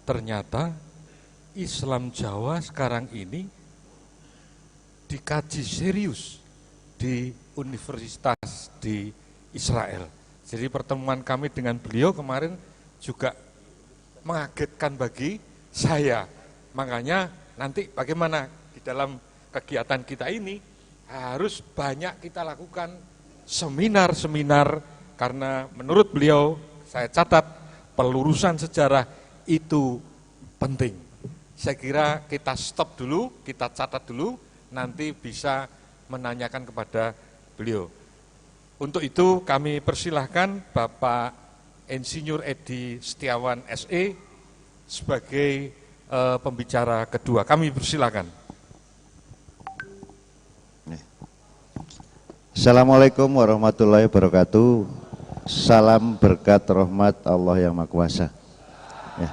ternyata Islam Jawa sekarang ini dikaji serius di universitas di Israel. Jadi pertemuan kami dengan beliau kemarin juga mengagetkan bagi saya. Makanya nanti bagaimana di dalam kegiatan kita ini harus banyak kita lakukan seminar-seminar, karena menurut beliau, saya catat, pelurusan sejarah itu penting. Saya kira kita stop dulu, kita catat dulu, nanti bisa menanyakan kepada beliau. Untuk itu kami persilahkan Bapak Insinyur Edi Setiawan SE sebagai pembicara kedua. Kami persilahkan. Assalamualaikum warahmatullahi wabarakatuh. Salam berkat rahmat Allah yang Maha Kuasa. Ya.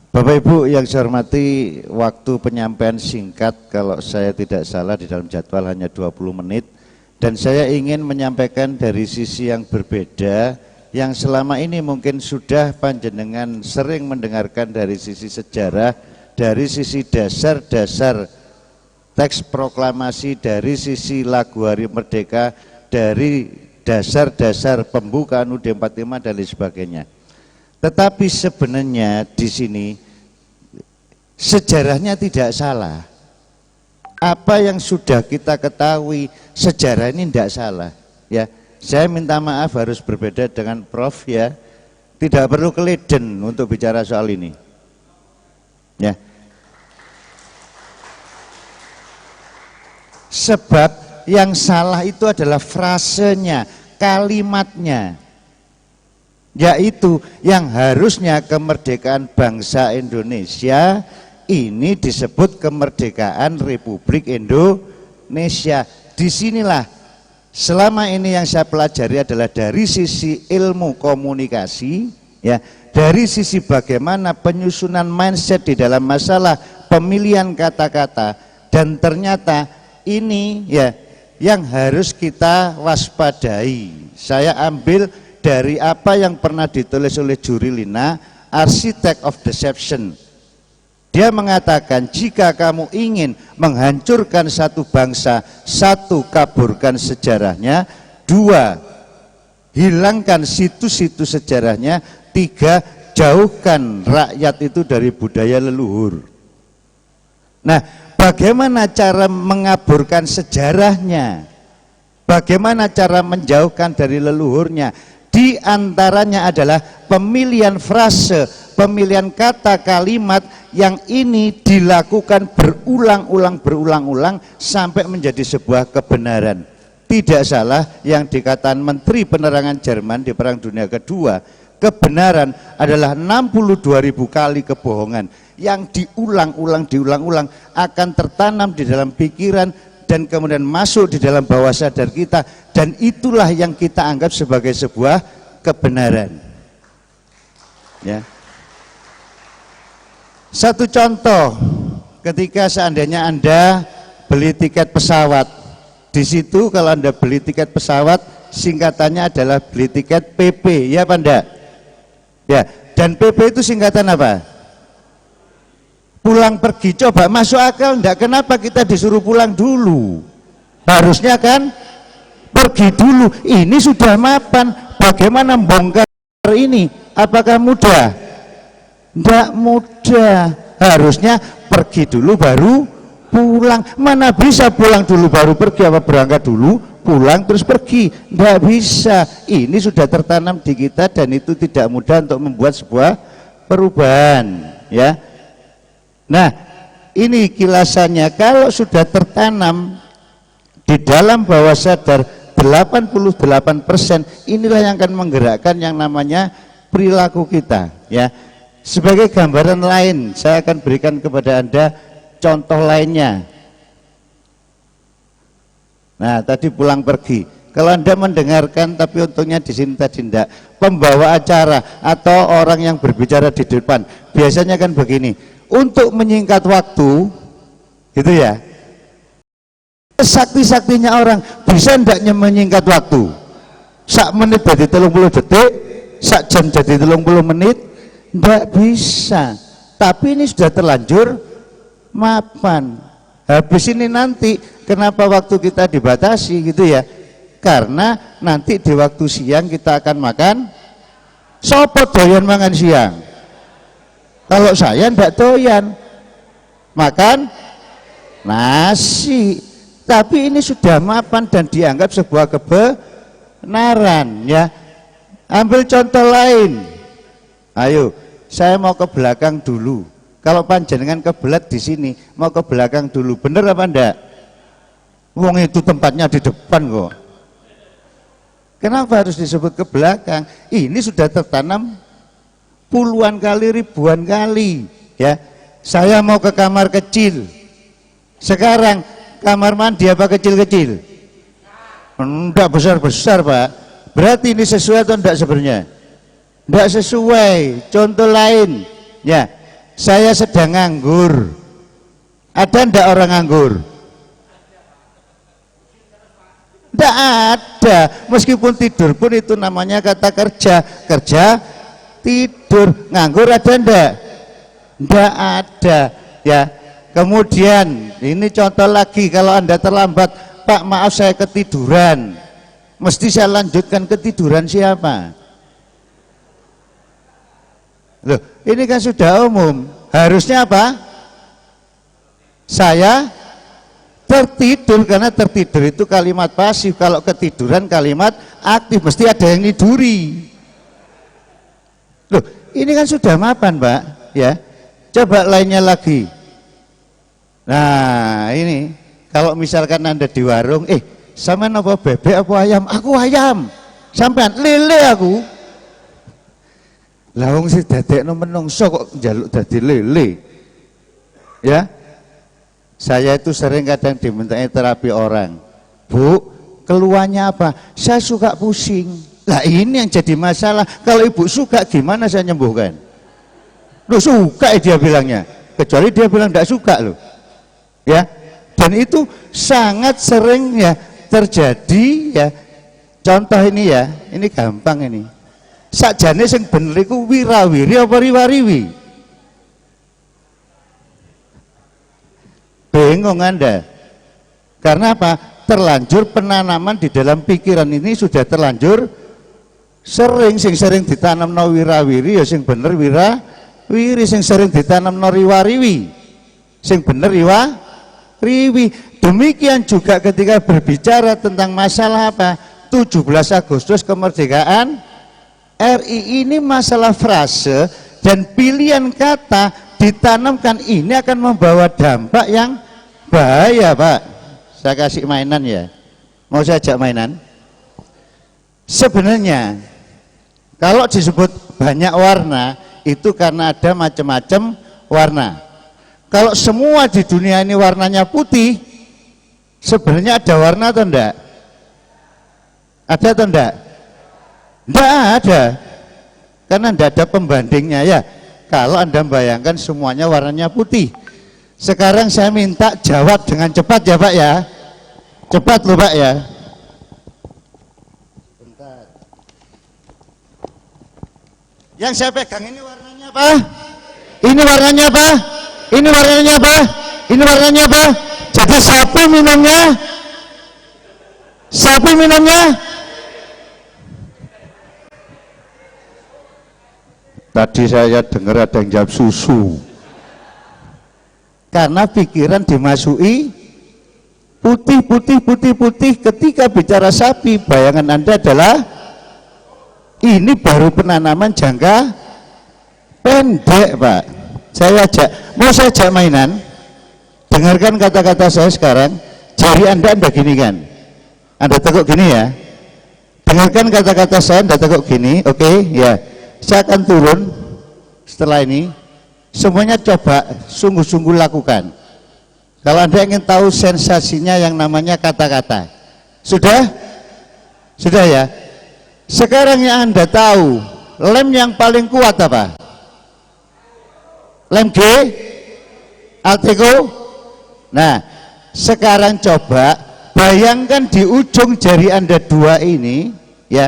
Bapak Ibu yang saya hormati, waktu penyampaian singkat, kalau saya tidak salah di dalam jadwal hanya 20 menit. Dan saya ingin menyampaikan dari sisi yang berbeda, yang selama ini mungkin sudah panjenengan sering mendengarkan dari sisi sejarah, dari sisi dasar-dasar teks proklamasi, dari sisi lagu Hari Merdeka, dari dasar-dasar pembukaan UUD 45 dan lain sebagainya. Tetapi sebenarnya di sini sejarahnya tidak salah. Apa yang sudah kita ketahui, sejarah ini tidak salah. Ya, saya minta maaf harus berbeda dengan Prof. Ya, tidak perlu keleden untuk bicara soal ini. Ya, sebab yang salah itu adalah frasenya, kalimatnya, yaitu yang harusnya kemerdekaan bangsa Indonesia ini disebut kemerdekaan Republik Indonesia. Disinilah selama ini yang saya pelajari adalah dari sisi ilmu komunikasi, ya, dari sisi bagaimana penyusunan mindset di dalam masalah pemilihan kata-kata, dan ternyata ini ya yang harus kita waspadai. Saya ambil dari apa yang pernah ditulis oleh Jurilina, Architect of Deception. Dia mengatakan, jika kamu ingin menghancurkan satu bangsa, satu, kaburkan sejarahnya, dua, hilangkan situs-situs sejarahnya, tiga, jauhkan rakyat itu dari budaya leluhur. Nah, bagaimana cara mengaburkan sejarahnya? Bagaimana cara menjauhkan dari leluhurnya? Di antaranya adalah pemilihan frase, pemilihan kata kalimat yang ini dilakukan berulang-ulang sampai menjadi sebuah kebenaran. Tidak salah yang dikatakan Menteri Penerangan Jerman di Perang Dunia Kedua, kebenaran adalah 62.000 kali kebohongan yang diulang-ulang akan tertanam di dalam pikiran dan kemudian masuk di dalam bawah sadar kita, dan itulah yang kita anggap sebagai sebuah kebenaran. Ya. Satu contoh, ketika seandainya Anda beli tiket pesawat, di situ kalau Anda beli tiket pesawat singkatannya adalah beli tiket PP, ya Pak enggak? Ya, dan PP itu singkatan apa? Pulang pergi. Coba masuk akal enggak? Kenapa kita disuruh pulang dulu? Harusnya kan pergi dulu. Ini sudah mapan. Bagaimana membongkar ini? Apakah mudah? Enggak mudah. Harusnya pergi dulu baru pulang. Mana bisa pulang dulu baru pergi, apa berangkat dulu pulang terus pergi? Enggak bisa. Ini sudah tertanam di kita dan itu tidak mudah untuk membuat sebuah perubahan, ya. Nah, ini kilasannya. Kalau sudah tertanam di dalam bawah sadar 88%, inilah yang akan menggerakkan yang namanya perilaku kita, ya. Sebagai gambaran lain, saya akan berikan kepada Anda contoh lainnya. Nah, tadi pulang pergi. Kalau Anda mendengarkan, tapi untungnya di sini tadi tidak, pembawa acara atau orang yang berbicara di depan biasanya kan begini. Untuk menyingkat waktu, gitu ya, sakti-saktinya orang bisa hendaknya menyingkat waktu. Sak menit jadi 30 detik, sak jam jadi 30 menit, enggak bisa. Tapi ini sudah terlanjur mapan. Habis ini nanti kenapa waktu kita dibatasi gitu ya? Karena nanti di waktu siang kita akan makan. Sopo doyan mangan siang? Kalau saya ndak doyan makan nasi. Tapi ini sudah mapan dan dianggap sebuah kebenaran ya. Ambil contoh lain. Ayo, saya mau ke belakang dulu. Kalau panjenengan kebelat di sini, mau ke belakang dulu. Bener apa enggak? Wong itu tempatnya di depan kok. Kenapa harus disebut ke belakang? Ini sudah tertanam puluhan kali, ribuan kali ya. Saya mau ke kamar kecil. Sekarang kamar mandi apa kecil-kecil? Enggak, besar-besar Pak. Berarti ini sesuai atau enggak sebenarnya? Enggak sesuai. Contoh lain ya, saya sedang nganggur. Ada enggak orang nganggur? Tidak ada. Meskipun tidur pun itu namanya kata kerja. Kerja, tidur. Nganggur ada enggak? Tidak ada ya. Kemudian ini contoh lagi, kalau Anda terlambat, Pak maaf saya ketiduran, mesti saya lanjutkan ketiduran siapa? Loh, ini kan sudah umum. Harusnya apa? Saya tertidur, karena tertidur itu kalimat pasif. Kalau ketiduran kalimat aktif, mesti ada yang niduri. Loh, ini kan sudah mapan Pak ya. Coba lainnya lagi. Nah ini kalau misalkan Anda di warung, sampean apa bebek apa ayam? Aku ayam. Sampean lele aku. Lah wong sing dadekno menungso kok njaluk dadi lele. Ya. Saya itu sering kadang dimintai terapi orang. Bu, keluhannya apa? Saya suka pusing. Lah ini yang jadi masalah. Kalau ibu suka gimana saya nyembuhkan? Loh suka dia bilangnya. Kecuali dia bilang tidak suka loh. Ya. Dan itu sangat sering ya terjadi ya. Contoh ini ya, ini gampang ini. Sakjane sing bener iku wirawiri apa riwariwi? Bingung Anda. Karena apa? Terlanjur penanaman di dalam pikiran ini sudah terlanjur sering. Sing sering ditanam no wirawiri ya sing bener wirawiri, sing sering ditanam no riwariwi sing bener riwi. Demikian juga ketika berbicara tentang masalah apa? 17 Agustus kemerdekaan RI, ini masalah frase dan pilihan kata ditanamkan, ini akan membawa dampak yang bahaya Pak. Saya kasih mainan ya. Mau saya ajak mainan? Sebenarnya kalau disebut banyak warna itu karena ada macam-macam warna. Kalau semua di dunia ini warnanya putih, sebenarnya ada warna atau enggak? Ada atau enggak? Enggak ada. Karena enggak ada pembandingnya ya. Kalau Anda bayangkan semuanya warnanya putih. Sekarang saya minta jawab dengan cepat ya Pak ya. Cepat loh Pak ya. Bentar. Yang saya pegang ini warnanya apa? Ini warnanya apa? Ini warnanya apa? Ini warnanya apa? Jadi sapi minumnya? Sapi minumnya? Tadi saya dengar ada yang jawab susu. Karena pikiran dimasuki putih. Ketika bicara sapi, bayangan Anda adalah ini baru penanaman jangka pendek Pak. Mau saya ajak mainan. Dengarkan kata-kata saya sekarang. Jari Anda gini kan? Anda tekuk gini ya. Dengarkan kata-kata saya, Anda tekuk gini, oke ya. Saya akan turun setelah ini. Semuanya coba sungguh-sungguh lakukan. Kalau Anda ingin tahu sensasinya yang namanya kata-kata. Sudah? Sudah ya? Sekarang yang Anda tahu, lem yang paling kuat apa? Lem G? Alteco? Nah, sekarang coba bayangkan di ujung jari Anda dua ini, ya,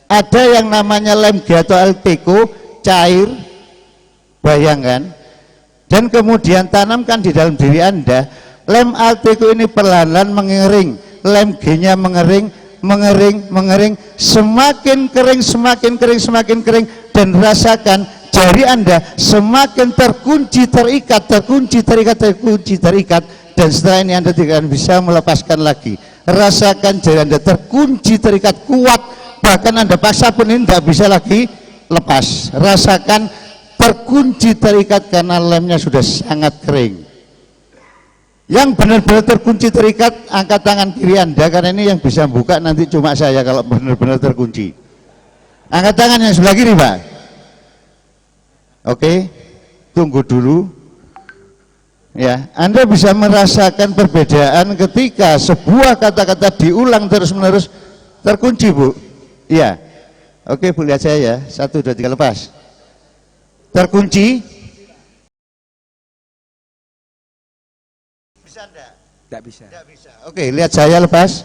ada yang namanya lem G atau Alteco cair. Bayangkan Dan kemudian tanamkan di dalam diri Anda, lem altiku ini perlahan-lahan mengering, lem G-nya mengering, semakin kering, semakin kering, dan rasakan jari Anda semakin terkunci, terikat, dan setelah ini Anda tidak akan bisa melepaskan lagi. Rasakan jari Anda terkunci, terikat, kuat, bahkan Anda paksa pun ini tidak bisa lagi lepas. Rasakan terkunci, terikat karena lemnya sudah sangat kering. Yang benar-benar terkunci, terikat, angkat tangan kiri Anda, karena ini yang bisa buka nanti cuma saya kalau benar-benar terkunci. Angkat tangan yang sebelah kiri, Pak. Oke, tunggu dulu. Ya, Anda bisa merasakan perbedaan ketika sebuah kata-kata diulang terus-menerus terkunci, Bu. Iya. Oke, Bu, lihat saya ya. 1, 2, 3, lepas. Terkunci. Bisa enggak? Tidak bisa. Tidak bisa. Oke, lihat saya lepas.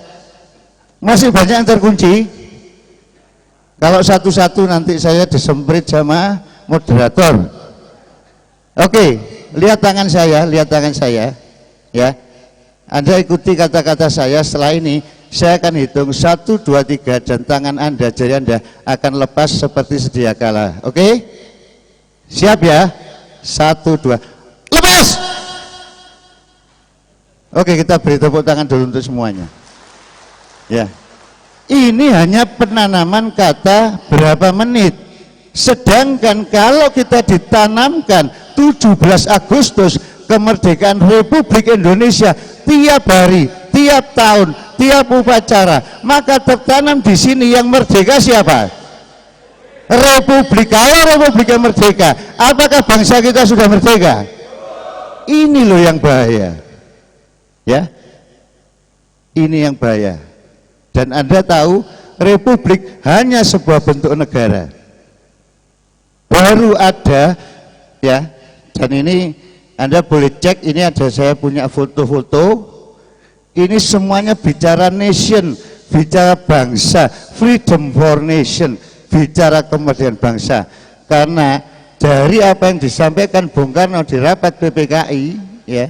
Masih banyak yang terkunci. Kalau satu-satu nanti saya disemprit sama moderator. Oke, lihat tangan saya, ya. Anda ikuti kata-kata saya. Setelah ini saya akan hitung 1, 2, 3 dan tangan Anda, jari Anda akan lepas seperti sedia kala. Oke? Siap ya? 1, 2, lepas! Oke, kita beri tepuk tangan dulu untuk semuanya. Ya. Ini hanya penanaman kata berapa menit. Sedangkan kalau kita ditanamkan 17 Agustus kemerdekaan Republik Indonesia tiap hari, tiap tahun, tiap upacara, maka tertanam di sini yang merdeka siapa? Republik. Kalau Republik yang merdeka, apakah bangsa kita sudah merdeka? Ini loh yang bahaya. Ya, ini yang bahaya. Dan Anda tahu, Republik hanya sebuah bentuk negara. Baru ada, ya. Dan ini Anda boleh cek. Ini ada, saya punya foto-foto. Ini semuanya bicara nation, bicara bangsa, freedom for nation, bicara kemerdekaan bangsa. Karena dari apa yang disampaikan Bung Karno di rapat PPKI, ya.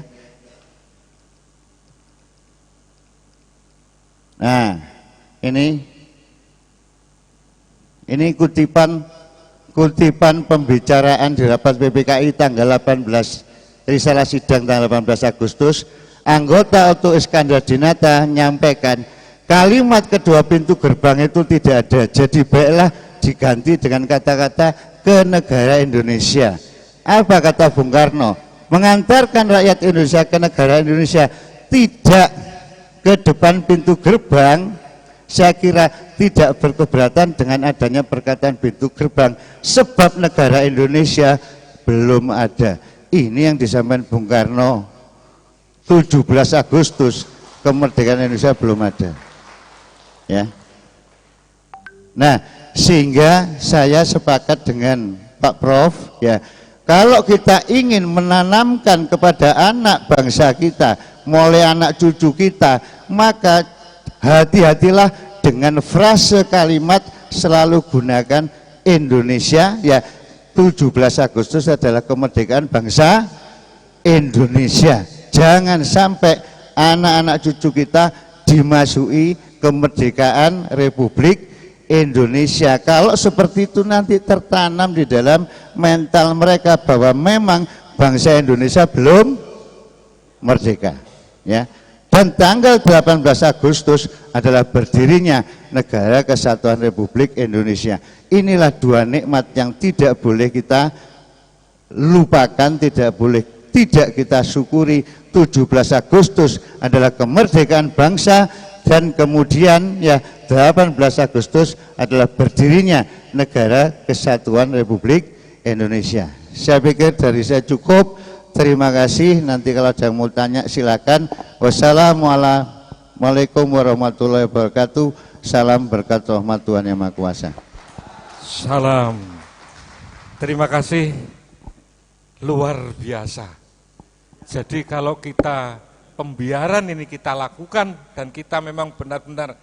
Nah, ini kutipan pembicaraan di rapat PPKI tanggal 18, risalah sidang tanggal 18 Agustus. Anggota Oto Iskandar Dinata menyampaikan kalimat kedua pintu gerbang itu tidak ada, jadi baiklah diganti dengan kata-kata ke negara Indonesia. Apa kata Bung Karno? Mengantarkan rakyat Indonesia ke negara Indonesia, tidak ke depan pintu gerbang. Saya kira tidak berkeberatan dengan adanya perkataan pintu gerbang, sebab negara Indonesia belum ada. Ini yang disampaikan Bung Karno 17 Agustus, kemerdekaan Indonesia belum ada. Ya. Nah, sehingga saya sepakat dengan Pak Prof, ya, kalau kita ingin menanamkan kepada anak bangsa kita, mulai anak cucu kita, maka hati-hatilah dengan frase kalimat, selalu gunakan Indonesia, ya. 17 Agustus adalah kemerdekaan bangsa Indonesia. Jangan sampai anak-anak cucu kita dimasuki kemerdekaan Republik Indonesia. Kalau seperti itu nanti tertanam di dalam mental mereka bahwa memang bangsa Indonesia belum merdeka, ya. Dan tanggal 18 Agustus adalah berdirinya Negara Kesatuan Republik Indonesia. Inilah dua nikmat yang tidak boleh kita lupakan, tidak boleh tidak kita syukuri. 17 Agustus adalah kemerdekaan bangsa, dan kemudian ya 18 Agustus adalah berdirinya Negara Kesatuan Republik Indonesia. Saya pikir dari saya cukup. Terima kasih. Nanti kalau ada yang mau tanya silakan. Wassalamualaikum warahmatullahi wabarakatuh. Salam berkat rahmat Tuhan Yang Maha Kuasa. Salam. Terima kasih. Luar biasa. Jadi kalau kita pembiaran ini kita lakukan dan kita memang benar-benar